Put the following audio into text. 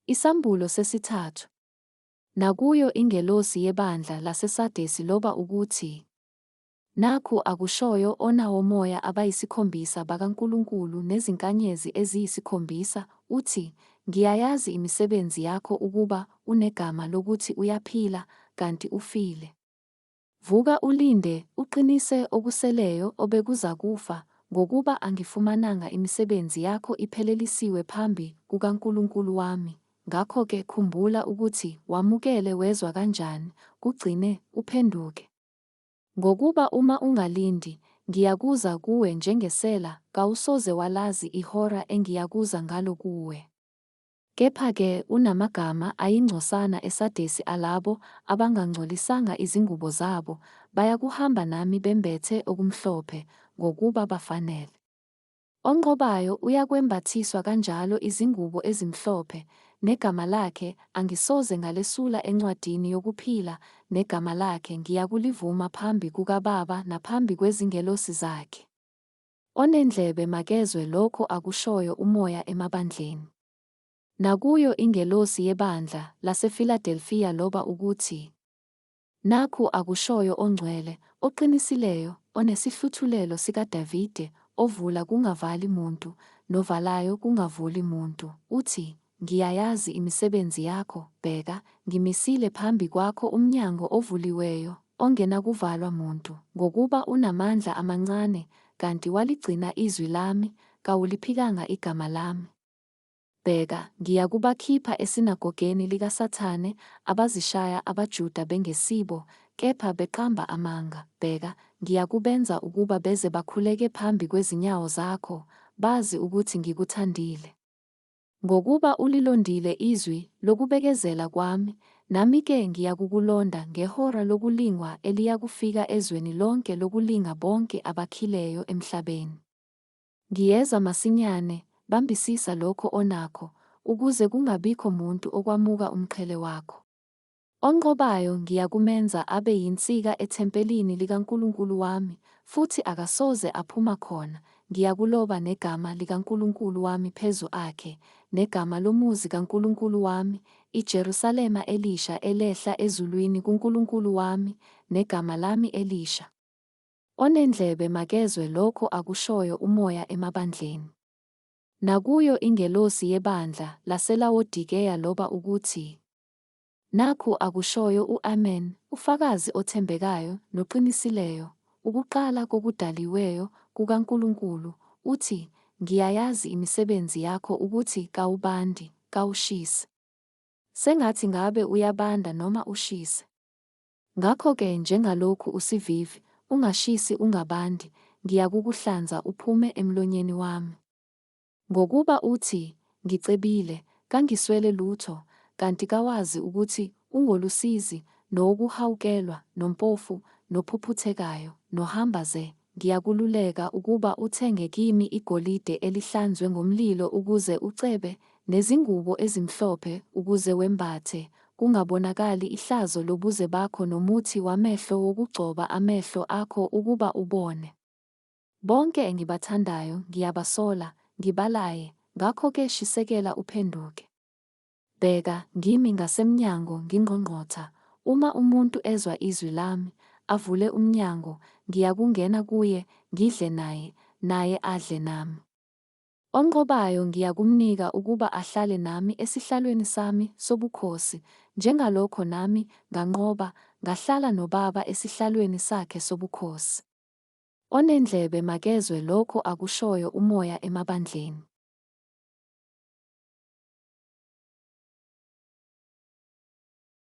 Isambulo sesithathu. Nakuyo ingelosi yebandla laseSardesi loba ukuthi: Nakhu akushoyo onawo moya abayisikhombisa bakaNkulunkulu nezinkanyezi eziyisikhombisa, uthi: Ngiyayazi imisebenzi yakho ukuba unegama lokuthi uyaphila, kanti ufile. Vuka ulinde, uqinise okuseleyo obekuzakufa, ngokuba angifumananga imisebenzi yakho iphelelisiwe phambi kukaNkulunkulu wami. Ngakho-ke khumbula ukuthi wamukele wezwa kanjani, kugcine uphenduke. Ngokuba uma ungalindi, ngiyakuza kuwe njengesela, kawusoze walazi ihora engiyakuza ngalo kuwe. Kepha-ke unamagama ayingcosana eSardesi alabo abangangcolisanga izingubo zabo, bayakuhamba nami bembethe okumhlophe, ngokuba bafanele. Onqobayo uyakwembathiswa kanjalo izingubo ezimhlophe, negama lakhe angisoze ngalesula encwadini yokuphila, negama lakhe ngiyakulivuma phambi kukaBaba naphambi kwezingelosi zakhe. Onendlebe makezwe lokho akushoyo uMoya emabandleni. Nakuyo ingelosi yebandla laseFiladelfiya loba ukuthi: Nakhu akushoyo ongcwele, oqinisileyo, onesihluthulelo sikaDavide, ovula kungavali muntu, novalayo kungavuli muntu, uthi: Ngiyayazi imisebenzi yakho, bheka, ngimisile phambi kwakho umnyango ovuliweyo, ongenakuvalwa muntu, ngokuba unamandla amancane, kanti waligcina izwi lami, kawuliphikanga igama lami. Bheka, ngiyakubakhipha esinagogeni likaSathane, abazishaya abaJuda bengesibo, kepha beqamba amanga. Bheka, ngiyakubenza ukuba beze bakhuleke phambi kwezinyawo zakho, bazi ukuthi ngikuthandile. Ngokuba ulilondile izwi lokubekezela kwami, nami-ke ngiyakukulonda ngehora lokulingwa eliyakufika ezweni lonke lokulinga bonke abakhileyo emhlabeni. Ngiyeza masinyane, bambisisa lokho onakho, ukuze kungabikho muntu okwamuka umqhele wakho. Onqobayo ngiyakumenza abe yinsika ethempelini likaNkulunkulu wami, futhi akasoze aphuma khona. Ngiyakuloba negama likaNkulunkulu wami phezu akhe, negama lomuzi kaNkulunkulu wami, iJerusalema elisha elehla ezulwini kuNkulunkulu wami, negama lami elisha. Onendlebe makezwe lokho akushoyo uMoya emabandleni. Nakuyo ingelosi yebandla laseLawodikeya loba ukuthi: Nakhu akushoyo u-Amen, ufakazi othembekayo noqinisileyo, ukuqala kokudaliweyo kukaNkulunkulu, uthi: Ngiyayazi imisebenzi yakho ukuthi kawubandi, kawushisi. Sengathi ngabe uyabanda noma ushise. Ngakho-ke njengalokhu usivivi, ungashisi ungabandi, ngiyakukuhlanza uphume emlonyeni wami. Ngokuba uthi, ngicebile, kangiswele lutho, kanti kawazi ukuthi ungolusizi, nowokuhawukelwa, nompofu, nophuphuthekayo, nohamba ze, ngiyakululeka ukuba uthenge kimi igolide elihlanzwe ngomlilo ukuze ucebe, nezingubo ezimhlophe ukuze wembathe, kungabonakali ihlazo lobuze bakho nomuthi wamehlo wokugcoba amehlo akho ukuba ubone. Bonke engibathandayo ngiyabasola, ngibalaye, ngakho-ke shisekela uphenduke. Bheka, ngimi ngasemnyango ngingqongqotha, uma umuntu ezwa izwi lami, avule umnyango, ngiyakungena kuye, ngidle naye, naye adle nami. Onqobayo ngiyakumnika ukuba ahlale nami esihlalweni sami sobukhosi, njengalokho nami nganqoba, ngahlala noBaba esihlalweni sakhe sobukhosi. Onendlebe makezwe lokho akushoyo uMoya emabandleni.